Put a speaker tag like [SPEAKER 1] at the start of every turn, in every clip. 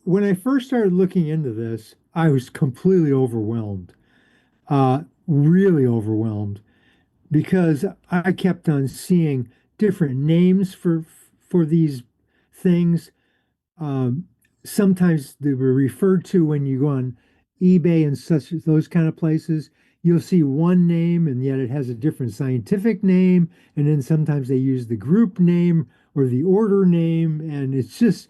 [SPEAKER 1] when I first started looking into this, I was completely overwhelmed, really overwhelmed, because I kept on seeing different names for these things. Um, Sometimes they were referred to when you go on eBay and such those kind of places. You'll see one name and yet it has a different scientific name, and then sometimes they use the group name or the order name, and it's just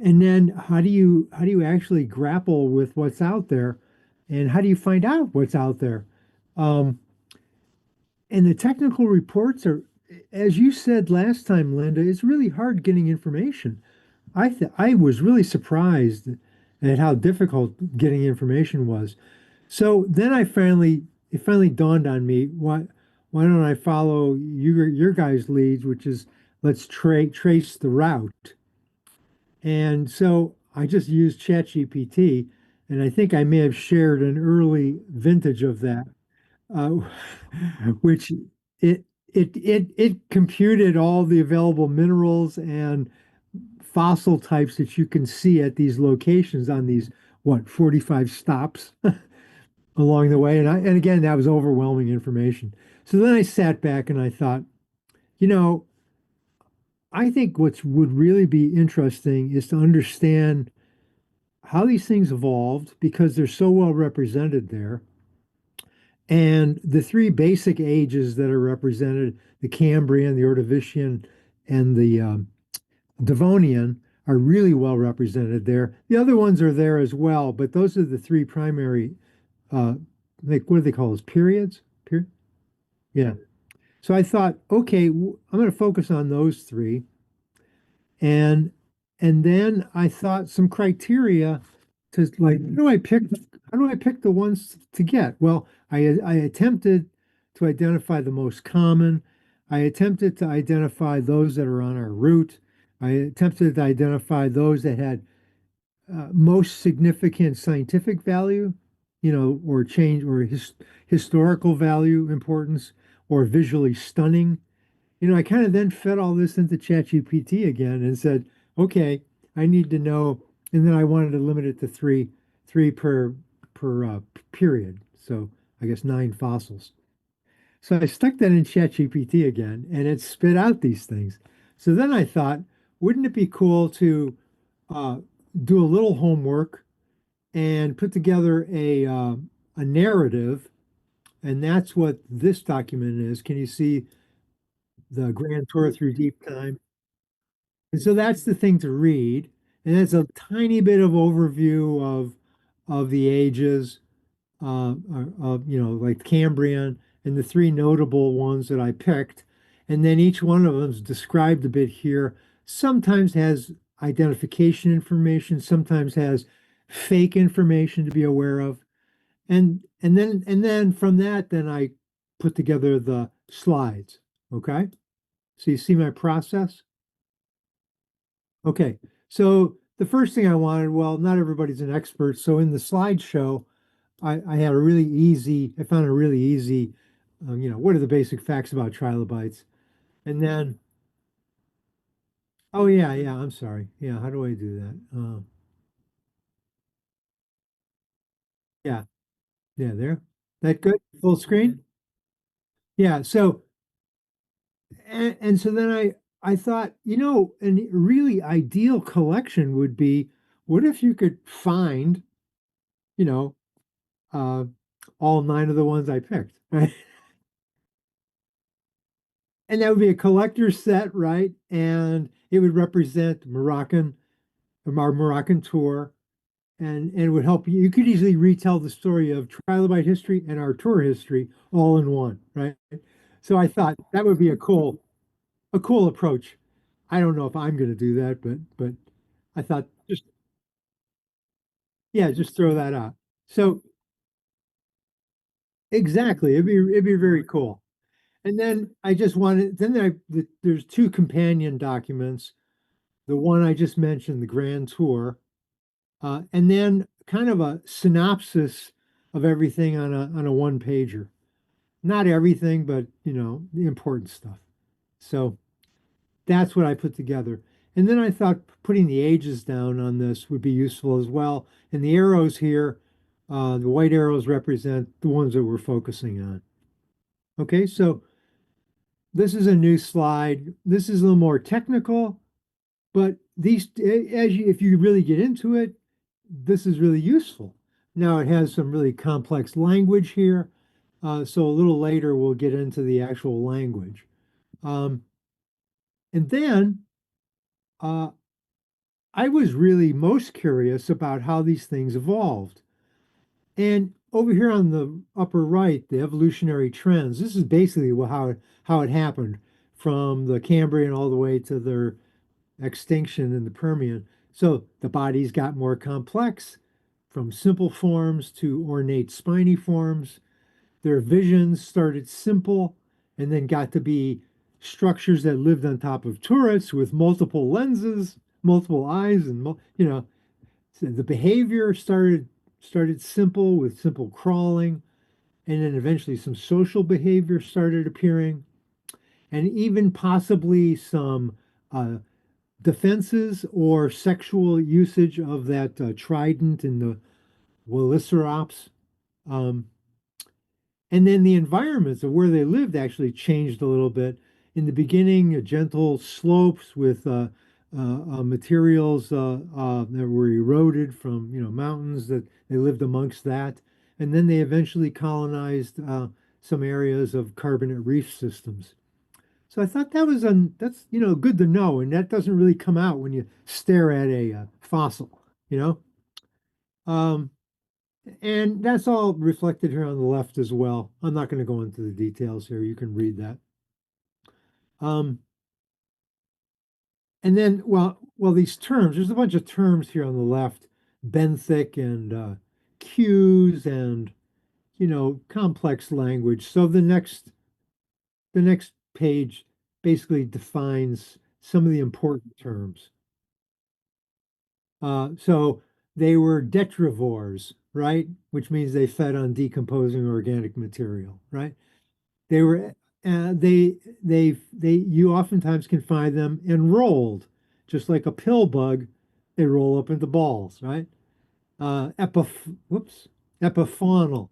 [SPEAKER 1] and then how do you actually grapple with what's out there, and how do you find out what's out there? Um, and the technical reports are, as you said last time, Linda, it's really hard getting information. I was really surprised at how difficult getting information was. So then it finally dawned on me, why don't I follow your guys' leads, which is let's trace the route. And so I just used ChatGPT, and I think I may have shared an early vintage of that, uh, which it computed all the available minerals and fossil types that you can see at these locations on these 45 stops along the way. And again, that was overwhelming information. So then I sat back and I thought, you know, I think what would really be interesting is to understand how these things evolved because they're so well represented there. And the three basic ages that are represented, the Cambrian, the Ordovician, and the Devonian, are really well represented there. The other ones are there as well, but those are the three primary, uh, like what do they call those? Periods? Yeah. So I thought, okay, I'm going to focus on those three. And and then I thought some criteria to like, how do I pick the ones to get? Well, I attempted to identify the most common. I attempted to identify those that are on our route. I attempted to identify those that had most significant scientific value, or change or historical value importance, or visually stunning. I kind of then fed all this into ChatGPT again and said, okay, I need to know, and then I wanted to limit it to three per period. So I guess 9 fossils. So I stuck that in ChatGPT again, and it spit out these things. So then I thought, wouldn't it be cool to uh, do a little homework and put together a narrative? And that's what this document is. Can you see the Grand Tour Through Deep Time? And so that's the thing to read. And it's a tiny bit of overview of the ages, of like Cambrian and the three notable ones that I picked. And then each one of them is described a bit here. Sometimes has identification information, sometimes has fake information to be aware of. And then from that, then I put together the slides. Okay. So you see my process? Okay, so the first thing I wanted, well, not everybody's an expert. So in the slideshow, I found a really easy, what are the basic facts about trilobites? And then, oh yeah, yeah, I'm sorry. Yeah, how do I do that? Yeah, yeah, there. That good? Full screen? Yeah, so, and so then I thought, a really ideal collection would be, what if you could find, you know, uh, all 9 of the ones I picked, right? And that would be a collector's set, right? And it would represent our Moroccan tour, and it would help you. You could easily retell the story of trilobite history and our tour history all in one, right? So I thought that would be a cool approach. I don't know if I'm going to do that, but I thought just throw that out. So exactly, it'd be very cool. And then I just wanted then there's two companion documents. The one I just mentioned, the Grand Tour, and then kind of a synopsis of everything on a one pager. Not everything, but the important stuff. So that's what I put together. And then I thought putting the ages down on this would be useful as well. And the arrows here, the white arrows represent the ones that we're focusing on. Okay, so this is a new slide. This is a little more technical, but these, if you really get into it, this is really useful. Now it has some really complex language here. So a little later, we'll get into the actual language. Um, and then uh, I was really most curious about how these things evolved. And over here on the upper right, the evolutionary trends, this is basically how it happened from the Cambrian all the way to their extinction in the Permian. So the bodies got more complex from simple forms to ornate spiny forms. Their visions started simple and then got to be structures that lived on top of turrets with multiple lenses, multiple eyes, and so the behavior started simple with simple crawling, and then eventually some social behavior started appearing, and even possibly some defenses or sexual usage of that trident in the Velociraptor. Um, And then the environments of where they lived actually changed a little bit. In the beginning, gentle slopes with materials that were eroded from mountains that they lived amongst that, and then they eventually colonized some areas of carbonate reef systems. So I thought that's good to know, and that doesn't really come out when you stare at a fossil, you know. Um, and that's all reflected here on the left as well. I'm not going to go into the details here. You can read that. Um, and then, these terms, there's a bunch of terms here on the left, benthic and cues and, complex language. So the next page basically defines some of the important terms. So they were detrivores, right? Which means they fed on decomposing organic material, right? They were you oftentimes can find them enrolled, just like a pill bug. They roll up into balls, right? Whoops, epifaunal.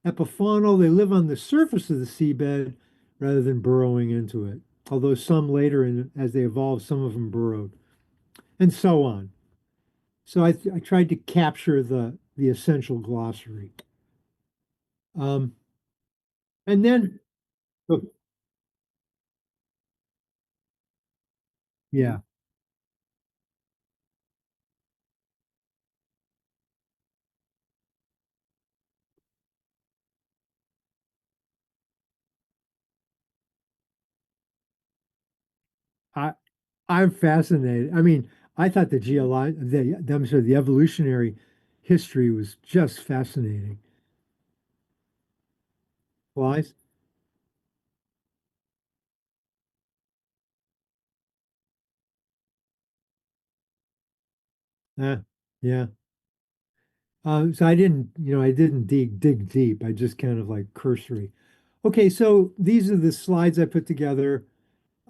[SPEAKER 1] Epifaunal, they live on the surface of the seabed rather than burrowing into it. Although some later, as they evolved, some of them burrowed, and so on. So I tried to capture the essential glossary. Um, and then, oh, yeah, I I'm fascinated. I mean, I thought I'm sorry, the evolutionary history was just fascinating. Flies? Yeah. So I didn't dig deep. I just kind of like cursory. Okay, so these are the slides I put together,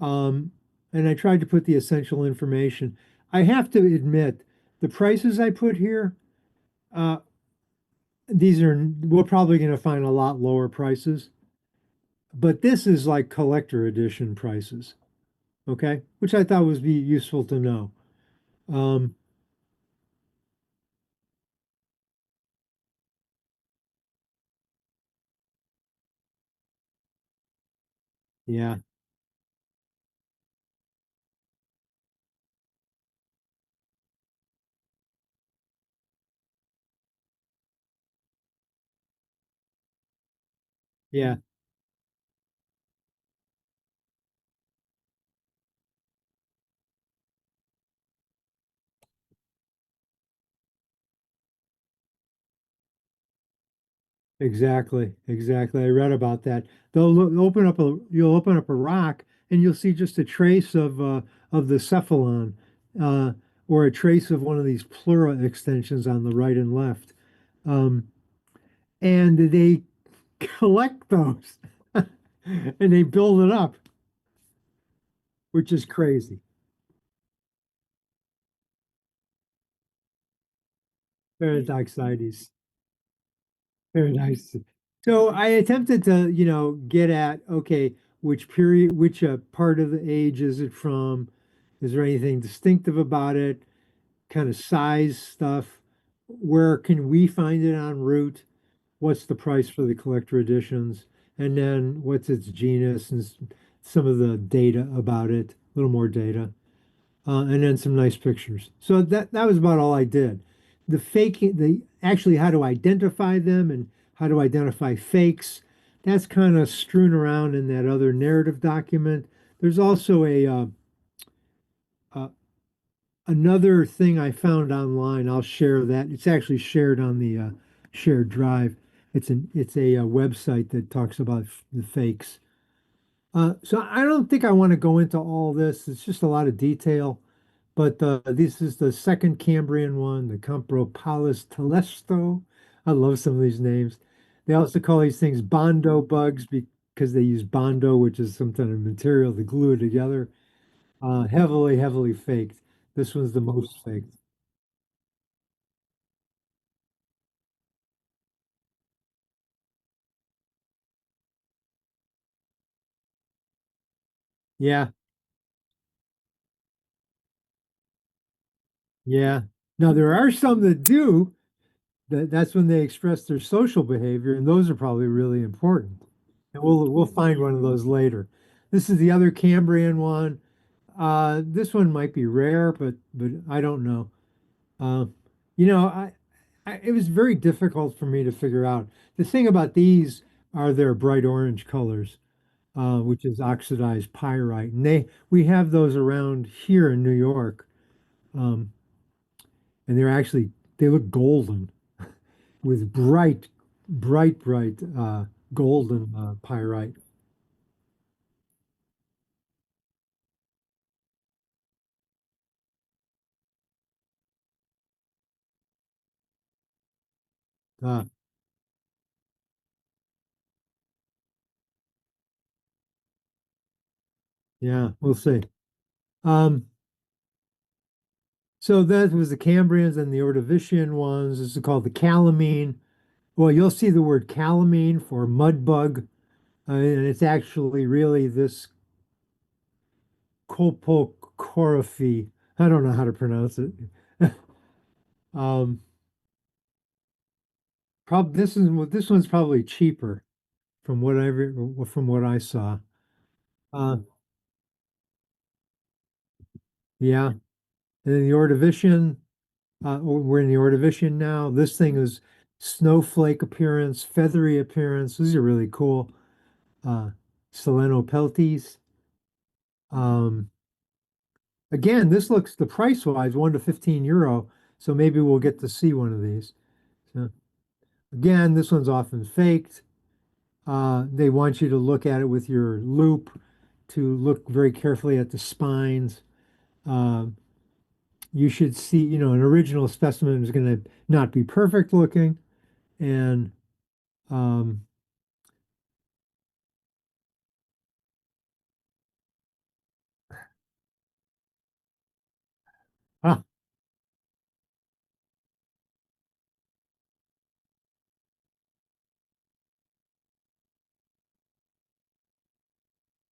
[SPEAKER 1] um, and I tried to put the essential information. I have to admit, the prices I put here, uh, we're probably going to find a lot lower prices, but this is like collector edition prices, okay? Which I thought would be useful to know. Um, yeah, yeah, exactly. I read about that. You'll open up a rock and you'll see just a trace of the cephalon, uh, or a trace of one of these pleura extensions on the right and left. Um, and they collect those and they build it up, which is crazy. Paradoxides. Very nice. So I attempted to, get at, okay, which period, which part of the age is it from? Is there anything distinctive about it? Kind of size stuff. Where can we find it en route? What's the price for the collector editions? And then what's its genus and some of the data about it, a little more data, and then some nice pictures. So that was about all I did. The actually how to identify them and how to identify fakes, that's kind of strewn around in that other narrative document. There's also uh, another thing I found online. I'll share that. It's actually shared on the shared drive. It's a website that talks about the fakes. So I don't think I want to go into all this. It's just a lot of detail. But this is the second Cambrian one, the Compropalus telesto. I love some of these names. They also call these things Bondo bugs because they use Bondo, which is some kind of material to glue it together. Heavily, heavily faked. This one's the most faked. Yeah, yeah. Now there are some that do. That's when they express their social behavior, and those are probably really important. And we'll find one of those later. This is the other Cambrian one. This one might be rare, but I don't know. Uh, it was very difficult for me to figure out. The thing about these are their bright orange colors, which is oxidized pyrite, and we have those around here in New York, um, and they look golden with bright golden pyrite. Uh, yeah, we'll see. Um, so that was the Cambrians and the Ordovician ones. This is called the calamine. Well, you'll see the word calamine for mud bug, and it's actually really this Colpocorophy. I don't know how to pronounce it. Um, this one's probably cheaper from what I saw. Uh, yeah, and then the Ordovician. We're in the Ordovician now. This thing is snowflake appearance, feathery appearance. These are really cool. Uh, Selenopeltes. Um, Again, this looks the price wise 1 to 15 euro. So maybe we'll get to see one of these. So again, this one's often faked. They want you to look at it with your loop to look very carefully at the spines. Um, you should see, an original specimen is going to not be perfect looking, and um, ah,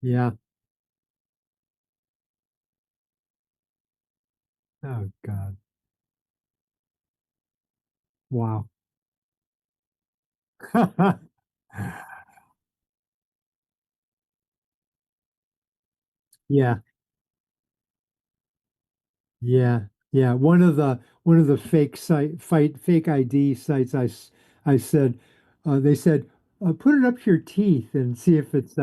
[SPEAKER 1] yeah. Oh God. Wow. Yeah, yeah, yeah. One of the fake ID sites I said they said put it up to your teeth and see if it's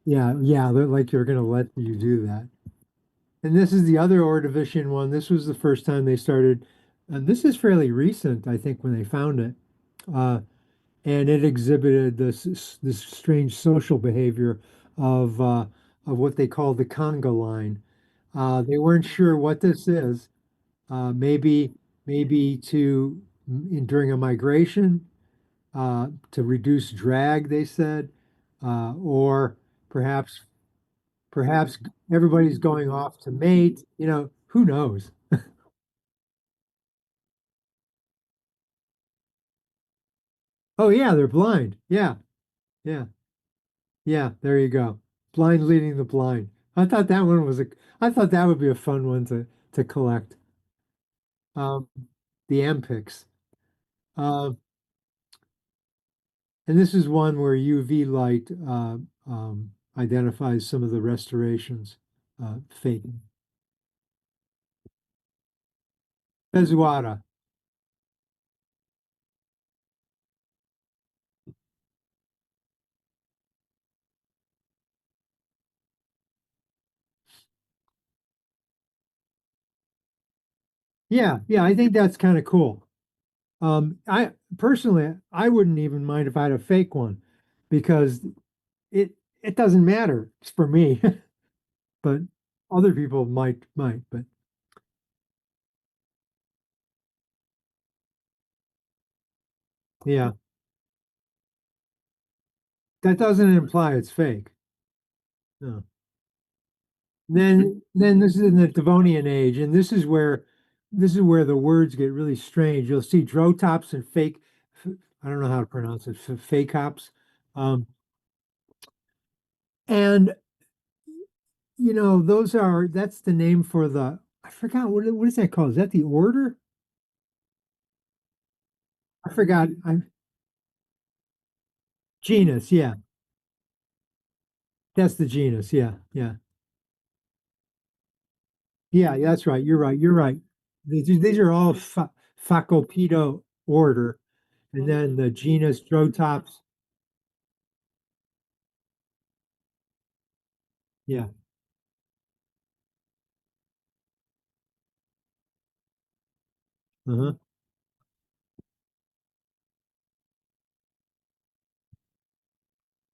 [SPEAKER 1] yeah, they're like you're gonna let you do that. And this is the other Ordovician one. This was the first time they started, and this is fairly recent, I think, when they found it. Uh, and it exhibited this strange social behavior of what they call the conga line. They weren't sure what this is. Maybe during a migration to reduce drag, they said, or perhaps perhaps everybody's going off to mate. Who knows? Oh yeah, they're blind. Yeah, yeah, yeah. There you go. Blind leading the blind. I thought that one was a. I thought that would be a fun one to collect. Um, the Ampics. Uh, and this is one where UV light identifies some of the restorations. Fake. Bezuada. Yeah, yeah. I think that's kind of cool. I personally, I wouldn't even mind if I had a fake one because it it doesn't matter for me, but other people might. But yeah, that doesn't imply it's fake. No. Then this is in the Devonian age, and this is where the words get really strange. You'll see drotops and I don't know how to pronounce it, fake hops. Um, and that's the name for I forgot what is that called? Is that the order? I forgot. Genus, yeah. That's the genus, yeah, yeah. Yeah, that's right. You're right. You're right. These are all Phacopedo order, and then the genus Drotops. Yeah. Uh-huh.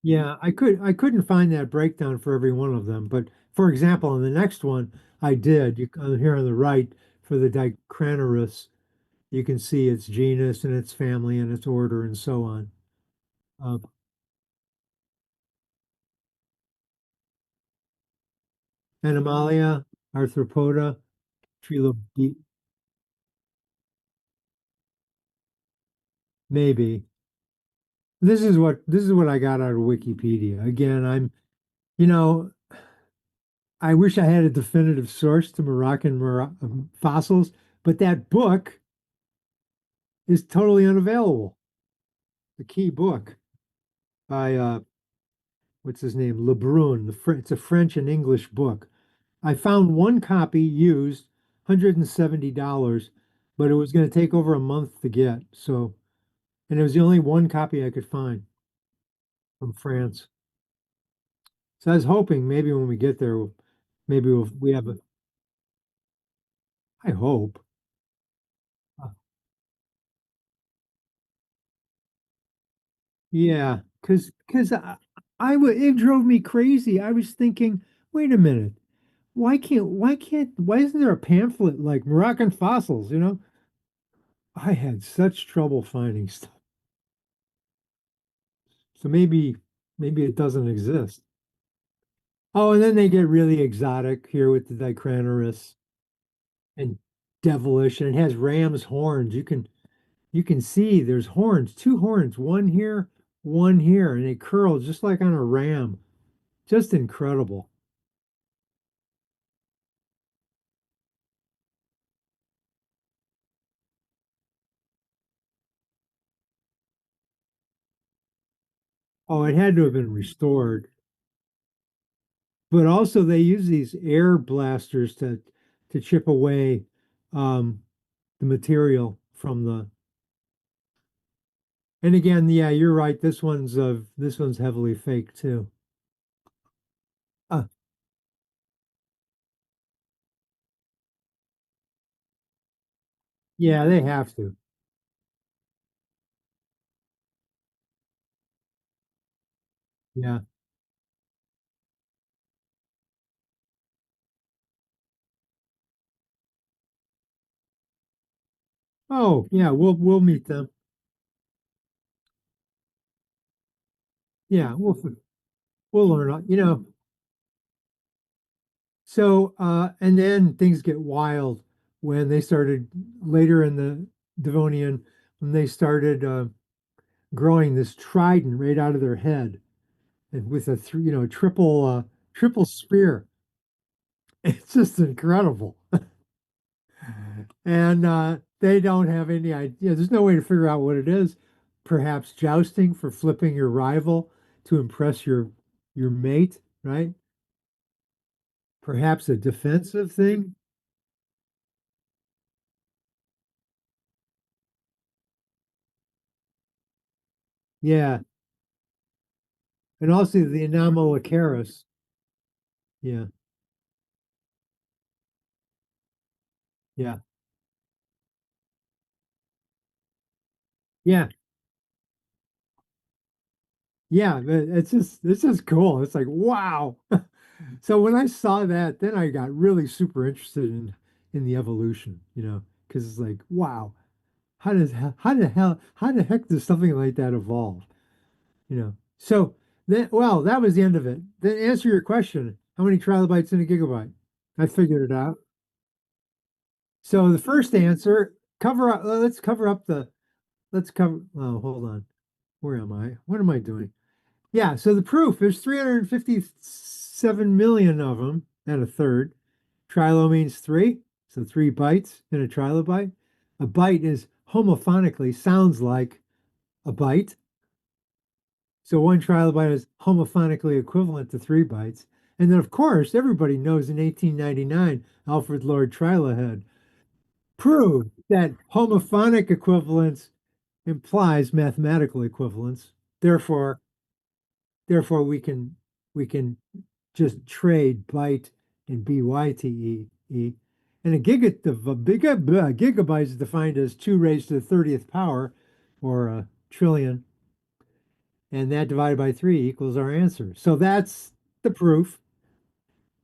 [SPEAKER 1] Yeah, I couldn't find that breakdown for every one of them, but for example, on the next one, I did. Here on the right for the Dicranurus, you can see its genus and its family and its order and so on. Uh, Animalia, Arthropoda, Trilobite, maybe. This is what I got out of Wikipedia. Again, you know, I wish I had a definitive source to fossils, but that book is totally unavailable. The key book by what's his name? Lebrun. It's a French and English book. I found one copy used, $170, but it was going to take over a month to get. So, and it was the only one copy I could find from France. So I was hoping maybe when we get there, we have a. I hope. Uh, Yeah, because it drove me crazy. I was thinking, wait a minute, why isn't there a pamphlet like Moroccan fossils? I had such trouble finding stuff. So maybe it doesn't exist. Oh, and then they get really exotic here with the Dicranurus and devilish, and it has ram's horns. You can see there's horns, two horns, one here, and they curl just like on a ram. Just incredible. Oh, it had to have been restored. But also they use these air blasters to chip away um, the material from the. And again, yeah, you're right. This one's heavily fake too. Uh, yeah, they have to. Yeah. Oh, yeah, we'll meet them. Yeah, we'll learn. So and then things get wild when they started later in the Devonian when they started growing this trident right out of their head, and with a triple spear. It's just incredible. And they don't have any idea. There's no way to figure out what it is. Perhaps jousting for flipping your rival to impress your mate, right? Perhaps a defensive thing. Yeah. And also the Anomalocaris. Yeah. Yeah. Yeah. Yeah. It's just cool. It's like, wow. So when I saw that, then I got really super interested in the evolution, because it's like, wow, how the heck does something like that evolve? So then, well, that was the end of it. Then answer your question. How many trilobites in a gigabyte? I figured it out. So the first answer, cover up, let's cover up the, let's cover, oh, hold on. Where am I? What am I doing? Yeah, so the proof, there's 357 million of them and a third. Trilo means three, so 3 bytes in a trilobite. A byte is homophonically sounds like a byte. So one trilobite is homophonically equivalent to 3 bytes. And then, of course, everybody knows in 1899, Alfred Lord Trilohead proved that homophonic equivalence implies mathematical equivalence. Therefore, therefore we can just trade byte and byte. And a gigabyte is defined as 2 raised to the 30th power, or a trillion, and that divided by 3 equals our answer. So that's the proof.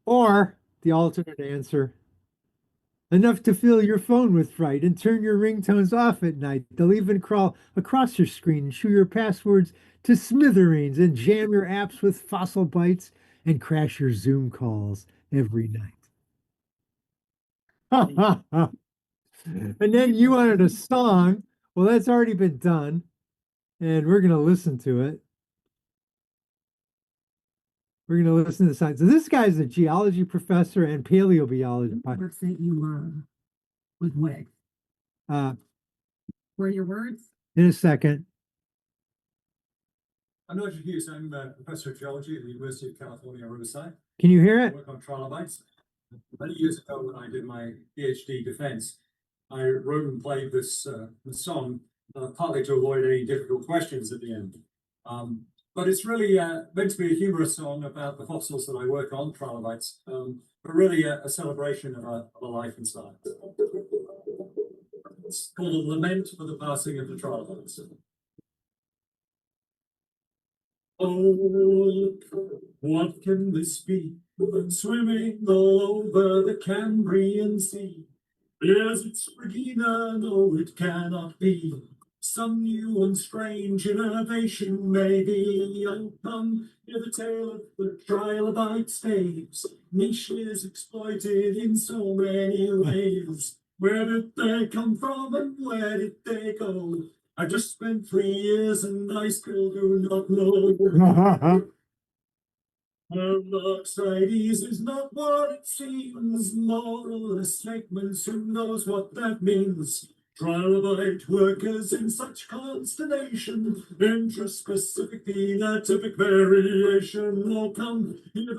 [SPEAKER 1] Or the alternate answer, enough to fill your phone with fright and turn your ringtones off at night. They'll even crawl across your screen and chew your passwords to smithereens and jam your apps with fossil bytes and crash your Zoom calls every night. And then you wanted a song. Well, that's already been done, and we're going to listen to it. We're going to listen to the song. So this guy's a geology professor and paleobiology. Words that you learn with WIG. Were your words? In a second. I'm Nigel Hughes. I'm a professor of geology at the University of California, Riverside. Can you hear it? I work on trilobites. Many years ago, when I did my PhD defense, I wrote and played this song partly to avoid any difficult questions at the end. But it's really meant to be a humorous song about the fossils that I work on, trilobites, but really a celebration of a life inside. It's called a lament for the passing of the trilobites. Oh, what can this be? Swimming all over the Cambrian Sea. Is it Regina? No, it cannot be. Some new and strange innovation, maybe. Oh, come, hear the tale of the trilobite staves. Niches exploited in so many ways. Where did they come from and where did they go? I just spent 3 years and I still do not know. Monoxides is not what it seems. Moral statements, who knows what that means? Trilobite workers in such consternation, intraspecific phenotypic variation. Oh, come, here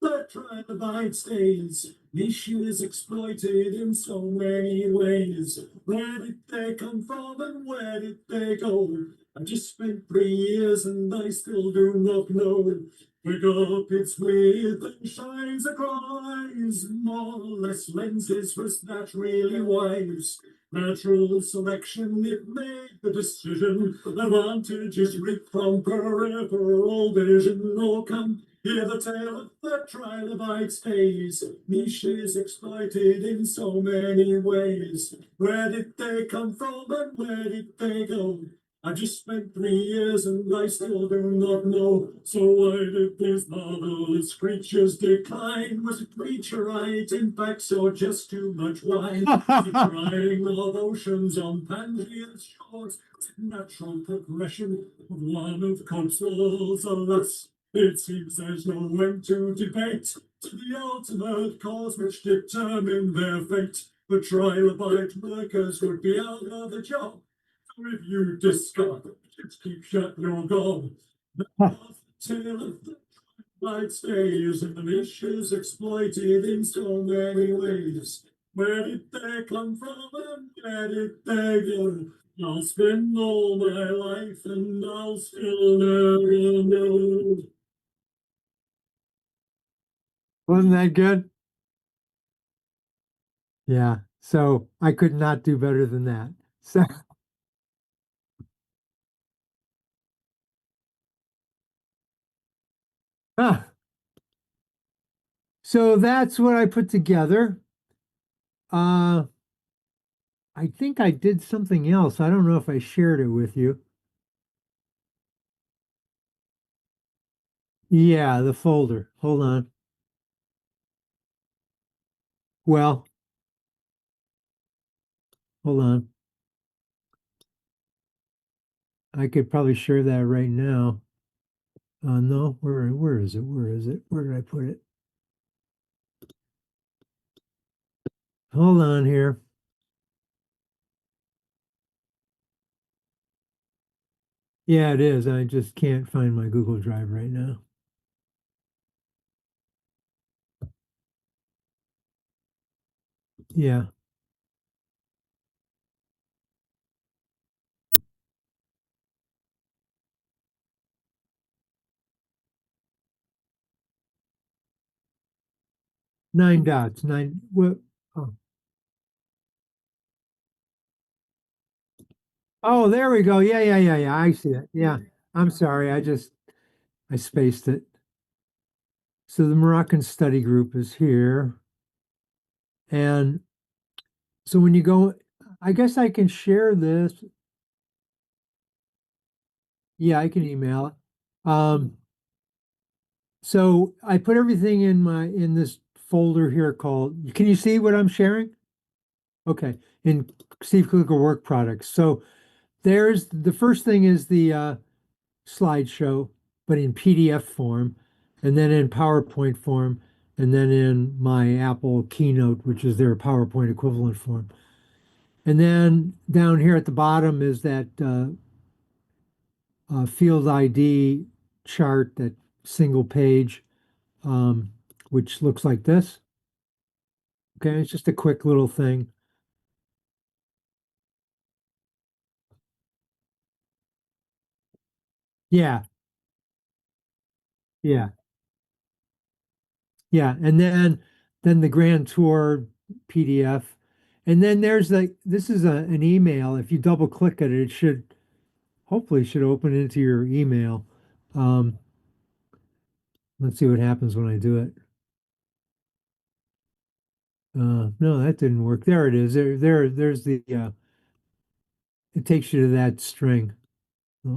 [SPEAKER 1] the trilobite stays. Niche is exploited in so many ways. Where did they come from and where did they go? I just spent 3 years and I still do not know. Pick up its width and shines across. More or less lenses was that really wise. Natural selection, it made the decision. Advantages reaped from peripheral vision. Oh, come, hear the tale of the trilobite stays. Niches exploited in so many ways. Where did they come from and where did they go?
[SPEAKER 2] I just spent 3 years and I still do not know. So why did these marvelous creatures decline? Was it meteorite impacts or just too much wine? Was it riding of oceans on Pangaea's shores? Was it natural progression of one of Cope's laws? Alas, it seems there's no end to debate to the ultimate cause which determined their fate. The trilobite workers would be out of a job. So if you discard, just keep shut your gob. The tale of the trilobites stays and the niche is exploited in so many ways. Where did they come from and where did they go? I'll spend all my life and I'll still never know.
[SPEAKER 1] Wasn't that good? Yeah. So I could not do better than that. So, ah, so that's what I put together. Uh, I think I did something else. I don't know if I shared it with you. Yeah, the folder. Hold on. Well, hold on. I could probably share that right now. No, where is it? Where is it? Where did I put it? Hold on here. Yeah, it is. I just can't find my Google Drive right now. Yeah, 9 dots. Nine. What? Oh. Oh, there we go. Yeah, yeah, yeah, yeah. I see it. Yeah. I'm sorry. I spaced it. So the Moroccan study group is here. And so when you go, I guess I can share this. Yeah, I can email it. So I put everything in this folder here called, can you see what I'm sharing? Okay. In Steve Kukla work products. So there's the first thing is the slideshow, but in PDF form, and then in PowerPoint form, and then in my Apple Keynote, which is their PowerPoint equivalent form. And then down here at the bottom is that field ID chart, that single page, um, which looks like this. Okay, it's just a quick little thing. Yeah, yeah, yeah. And then the Grand Tour PDF. And then there's this is an email. If you double click it, it should hopefully should open into your email. Um, let's see what happens when I do it. No, that didn't work. There it is. There's the it takes you to that string.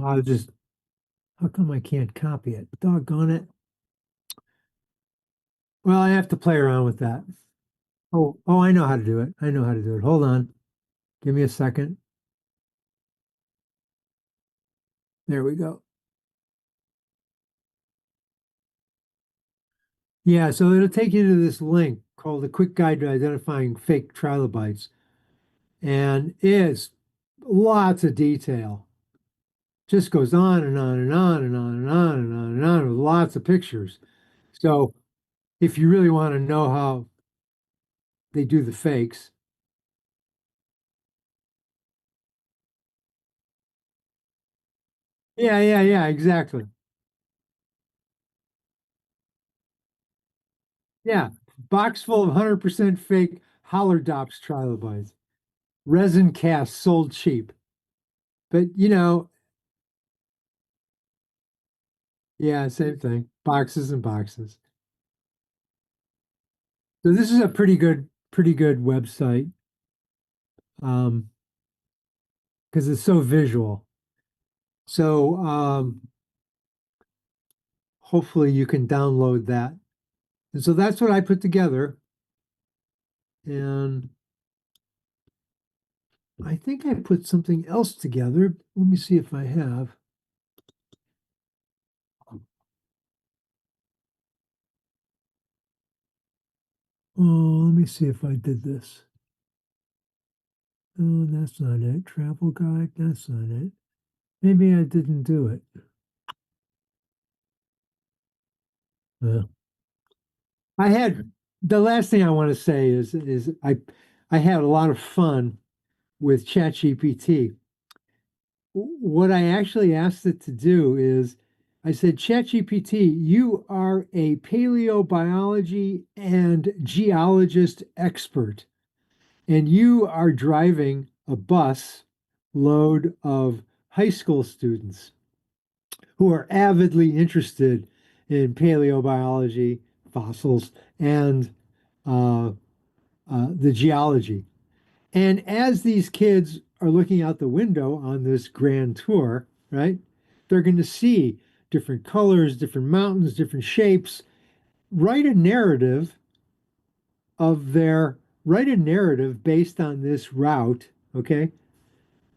[SPEAKER 1] I'll just, how come I can't copy it? Doggone it. Well, I have to play around with that. Oh, I know how to do it. I know how to do it. Hold on. Give me a second. There we go. Yeah, so it'll take you to this link called the Quick Guide to Identifying Fake Trilobites. And it's lots of detail. Just goes on and on and on and on and on and on and on with lots of pictures. So if you really want to know how they do the fakes, yeah, yeah, yeah, exactly. Yeah, box full of 100% fake Hollardops trilobites. Resin cast sold cheap. But yeah, same thing. Boxes and boxes. So this is a pretty good website because it's so visual. So hopefully you can download that. And so that's what I put together. And I think I put something else together. Let me see if I have. Oh, let me see if I did this. Oh, that's not it. Travel guide, that's not it. Maybe I didn't do it. Uh, I had the last thing I want to say is I had a lot of fun with ChatGPT. What I actually asked it to do is I said, ChatGPT, you are a paleobiology and geologist expert, and you are driving a bus load of high school students who are avidly interested in paleobiology, fossils, and uh, the geology. And as these kids are looking out the window on this grand tour, right, they're going to see different colors, different mountains, different shapes. Write a narrative of their, write a narrative based on this route, okay?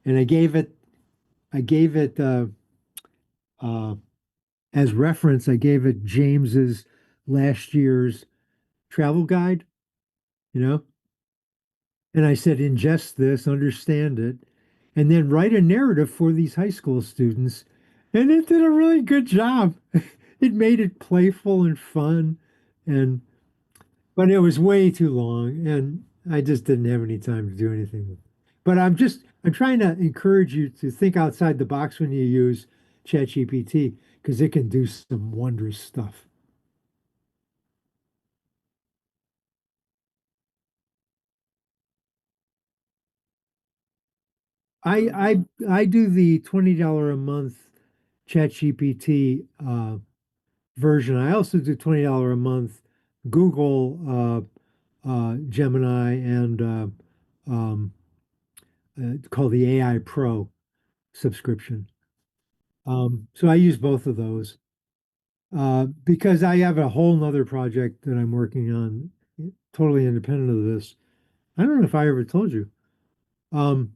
[SPEAKER 1] And I gave it uh, as reference. I gave it James's last year's travel guide, you know, and I said, ingest this, understand it, and then write a narrative for these high school students. And it did a really good job. It made it playful and fun. And, but it was way too long. And I just didn't have any time to do anything with it. But I'm trying to encourage you to think outside the box when you use ChatGPT because it can do some wondrous stuff. I do the $20 a month ChatGPT version. I also do $20 a month Google Gemini and um, called the AI Pro subscription. So I use both of those because I have a whole nother project that I'm working on, totally independent of this. I don't know if I ever told you. Um,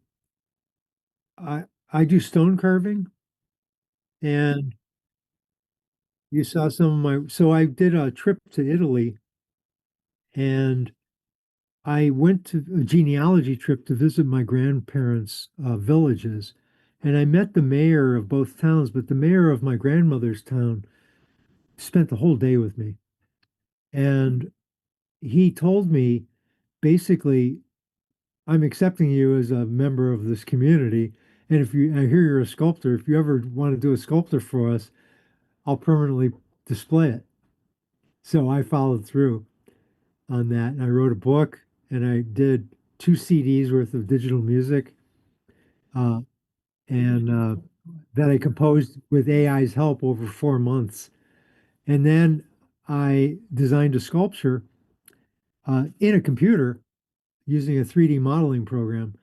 [SPEAKER 1] I I do stone carving, and you saw some of my. So I did a trip to Italy, and I went to a genealogy trip to visit my grandparents' villages, and I met the mayor of both towns, but the mayor of my grandmother's town spent the whole day with me. And he told me basically, I'm accepting you as a member of this community. And if you, I hear you're a sculptor, if you ever want to do a sculpture for us, I'll permanently display it. So I followed through on that. And I wrote a book and I did 2 CDs worth of digital music. Uh, and that I composed with AI's help over 4 months. And then I designed a sculpture in a computer using a 3D modeling program.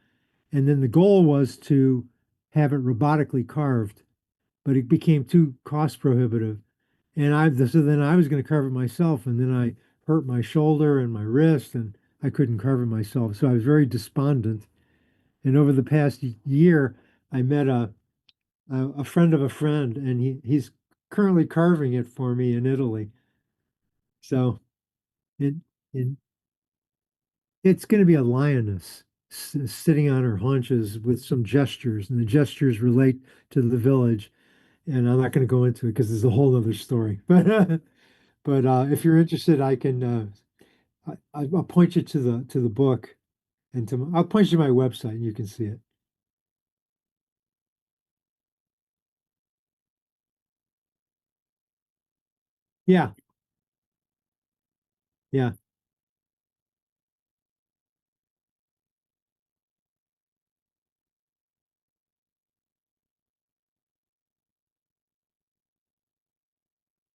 [SPEAKER 1] And then the goal was to have it robotically carved, but it became too cost prohibitive. And so then I was going to carve it myself, and then I hurt my shoulder and my wrist, and I couldn't carve it myself. So I was very despondent. And over the past year, I met a friend of a friend, and he's currently carving it for me in Italy. So it, it it's going to be a lioness sitting on her haunches with some gestures, and the gestures relate to the village. And I'm not going to go into it because there's a whole other story. But if you're interested, I can I'll point you to the book and I'll point you to my website and you can see it. Yeah, yeah,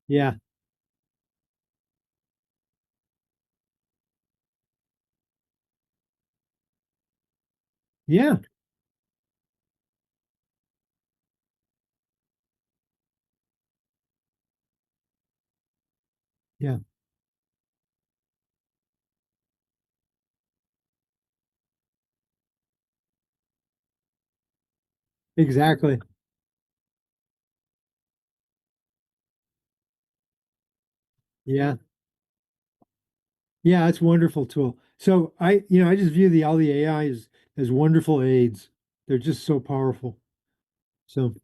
[SPEAKER 1] yeah, yeah. Yeah, exactly. Yeah. Yeah, it's a wonderful tool. So I just view all the AI as wonderful aids. They're just so powerful. So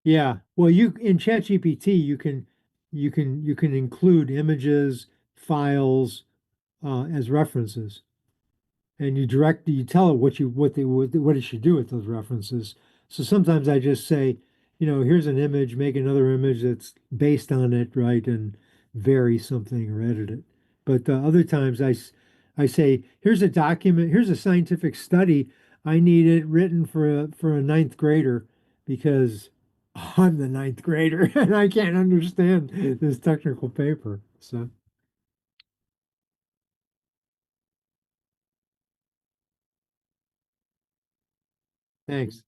[SPEAKER 1] yeah. Well, you in ChatGPT, you can include images, files, as references. And you tell it what it should do with those references. So sometimes I just say, here's an image, make another image that's based on it, right, and vary something or edit it. But other times I say, here's a document, here's a scientific study. I need it written for a ninth grader because I'm the ninth grader and I can't understand this technical paper. So thanks.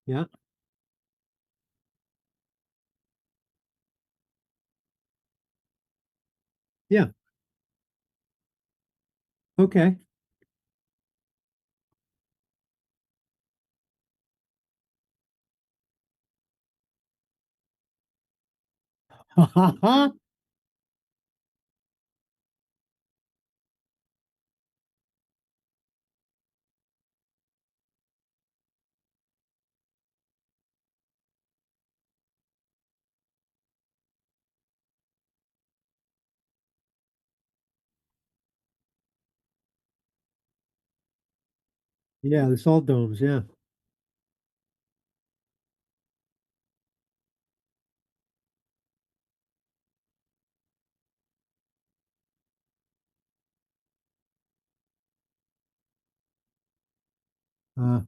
[SPEAKER 1] Yeah. Yeah. Okay. Yeah, the salt domes. Yeah. Uh,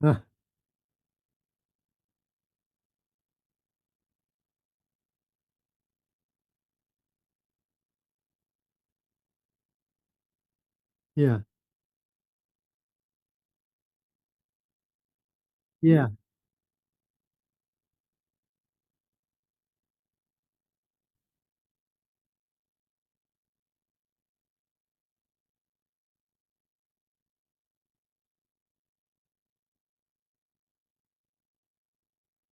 [SPEAKER 1] uh, yeah. Yeah.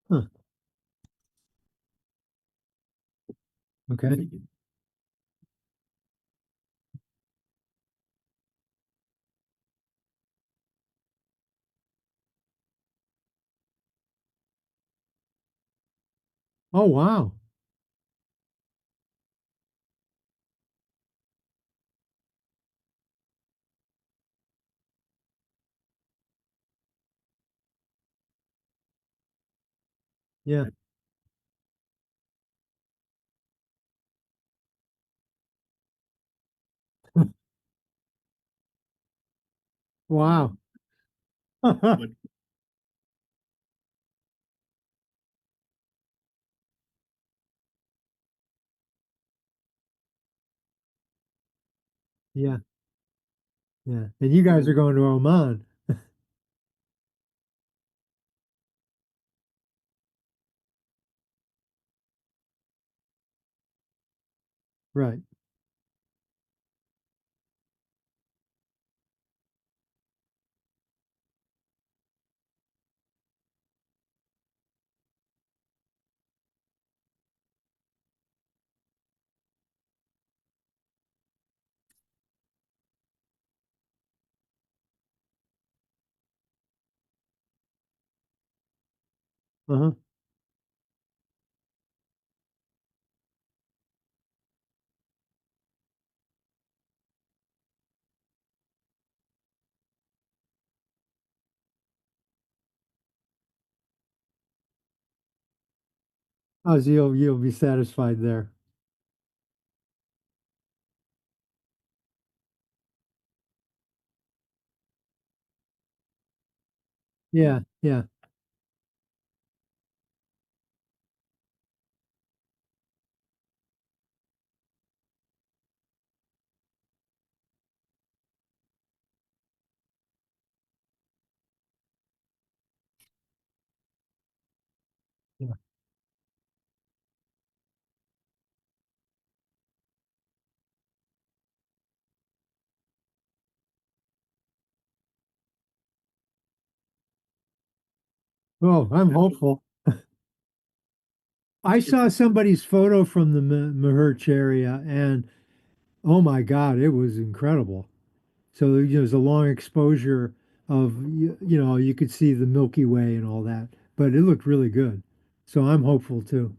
[SPEAKER 1] Huh. Okay. Oh, wow. Yeah. Wow. Yeah. Yeah. And you guys are going to Oman. Right. Uh-huh. Oh, so you'll be satisfied there. Yeah, yeah. Yeah. Oh, I'm hopeful. I saw somebody's photo from the Maherch area, and oh my God, it was incredible. So there's a long exposure of you could see the Milky Way and all that, but it looked really good. So I'm hopeful too.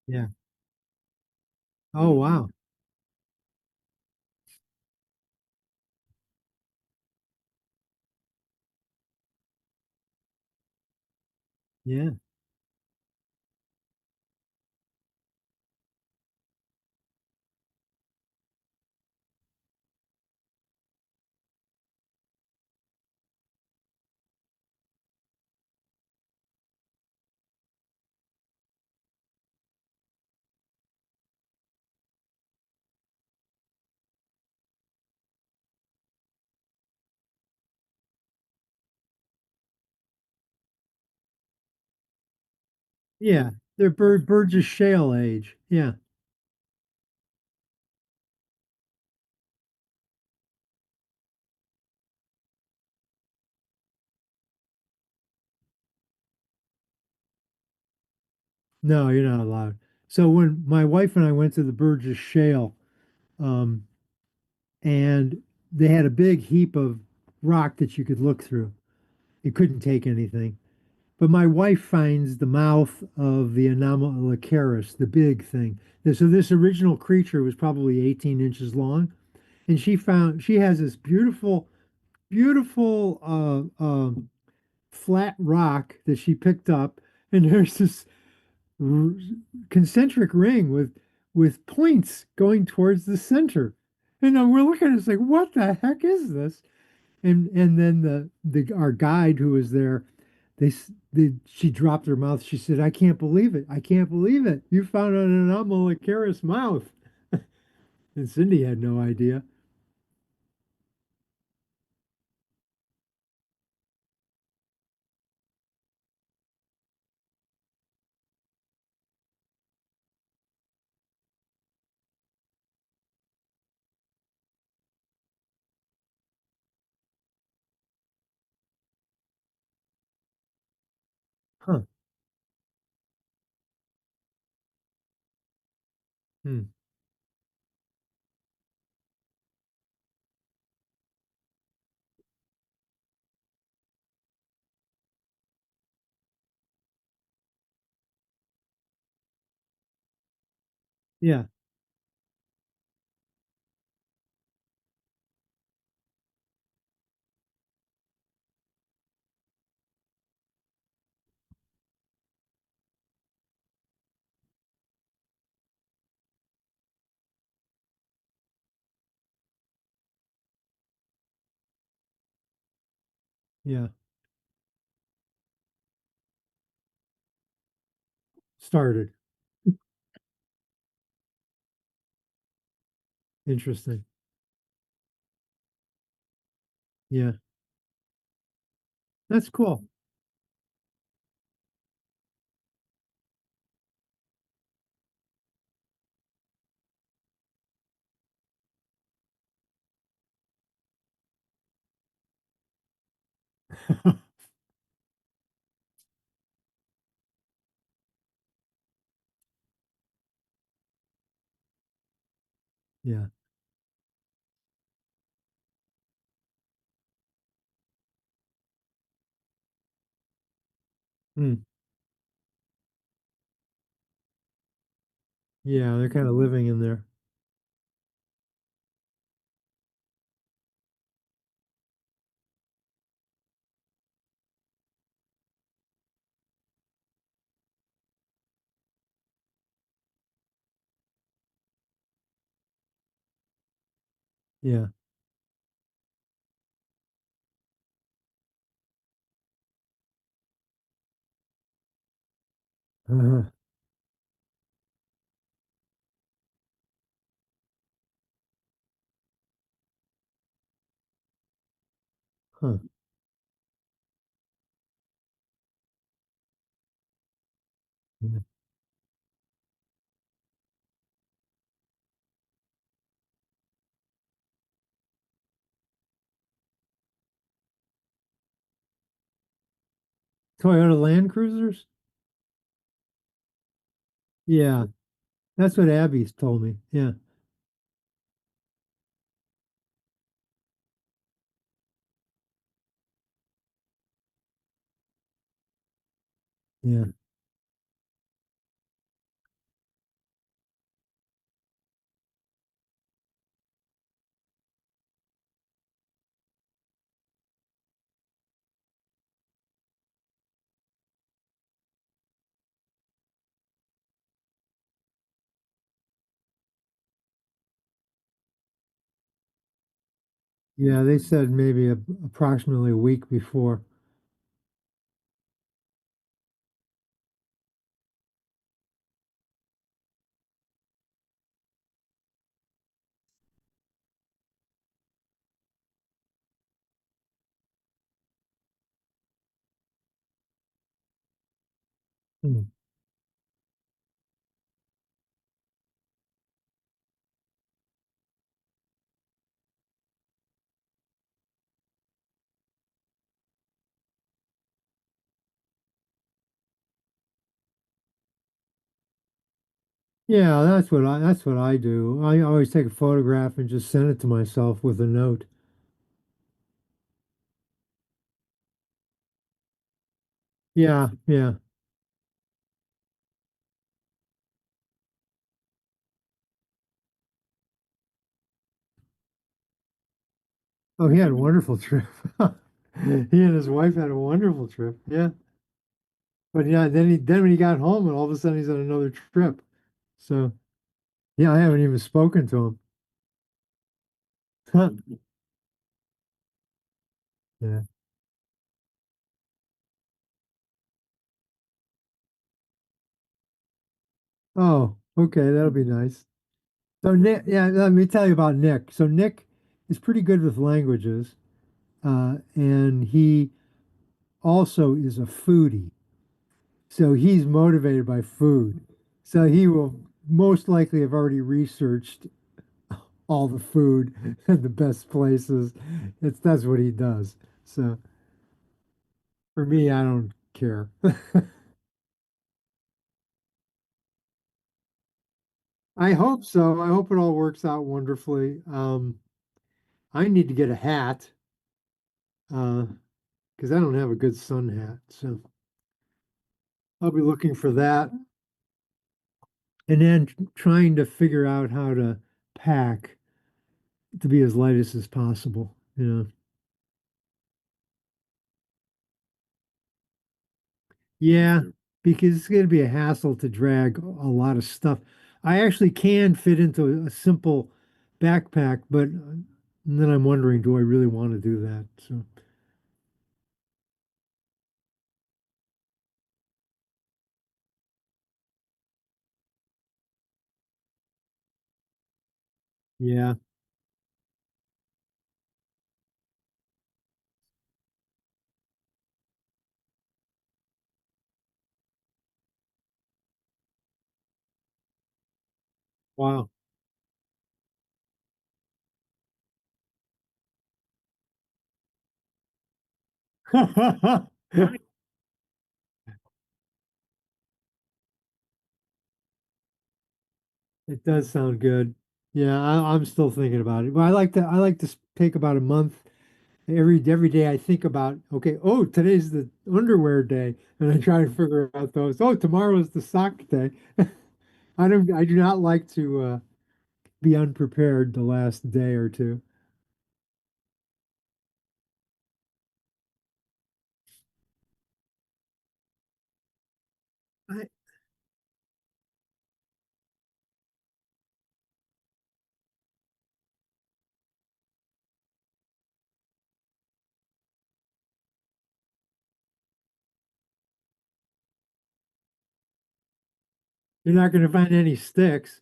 [SPEAKER 1] Yeah. Oh wow. Yeah. Yeah. They're Burgess Shale age. Yeah. No, you're not allowed. So when my wife and I went to the Burgess Shale, um, and they had a big heap of rock that you could look through. You couldn't take anything. But my wife finds the mouth of the Anomalocaris, the big thing. So this original creature was probably 18 inches long, and she has this beautiful flat rock that she picked up, and there's this r- concentric ring with points going towards the center. And we're looking at it, it's like, what the heck is this? And then the our guide who was there, she dropped her mouth. She said, "I can't believe it! I can't believe it! You found an Anomalocaris mouth." And Cindy had no idea. Huh. Hmm. Yeah. Yeah. Started. Interesting. Yeah. That's cool. Yeah. Hmm. Yeah. They're kind of living in there. Yeah. Uh-huh. Huh. Yeah. Toyota Land Cruisers? Yeah, that's what Abby's told me. Yeah, yeah. Yeah, they said maybe approximately a week before. Hmm. Yeah, that's what I do. I always take a photograph and just send it to myself with a note. Yeah, yeah. Oh, he had a wonderful trip. He and his wife had a wonderful trip. Yeah. But yeah, then when he got home and all of a sudden he's on another trip. So yeah, I haven't even spoken to him. Yeah. Oh, okay, that'll be nice. So Nick, yeah, let me tell you about Nick. So Nick is pretty good with languages, and he also is a foodie. So he's motivated by food. So he will most likely have already researched all the food and the best places. That's what he does. So for me, I don't care. I hope so. I hope it all works out wonderfully. I need to get a hat, because I don't have a good sun hat. So I'll be looking for that. And then trying to figure out how to pack to be as light as possible. Yeah, because it's going to be a hassle to drag a lot of stuff. I actually can fit into a simple backpack, but then I'm wondering, do I really want to do that? So, yeah. Wow. It does sound good. Yeah, I'm still thinking about it. But I like to take about a month. Every day I think about, okay, oh, today's the underwear day, and I try to figure out those. Oh, tomorrow's the sock day. I do not like to be unprepared the last day or two. I, You're not going to find any sticks.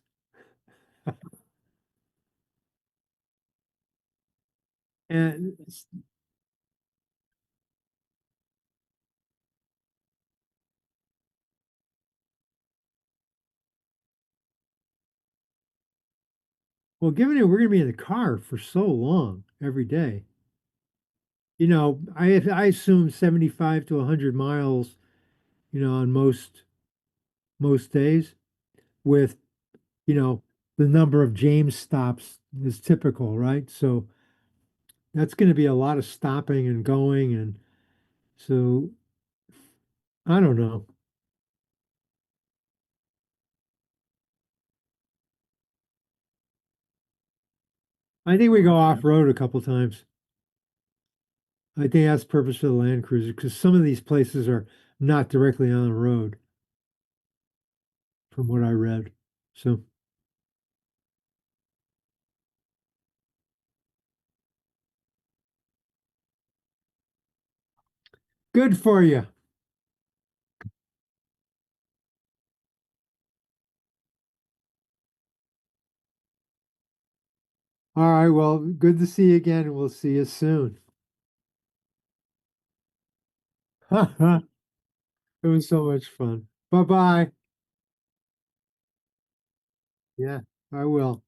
[SPEAKER 1] And well, given it, we're going to be in the car for so long every day. I assume 75 to 100 miles, on most days with, you know, the number of James stops is typical, right? So that's going to be a lot of stopping and going. And so I don't know. I think we go off road a couple times. I think that's the purpose of the Land Cruiser because some of these places are not directly on the road, from what I read. So good for you. All right. Well, good to see you again, and we'll see you soon. It was so much fun. Bye bye. Yeah, I will.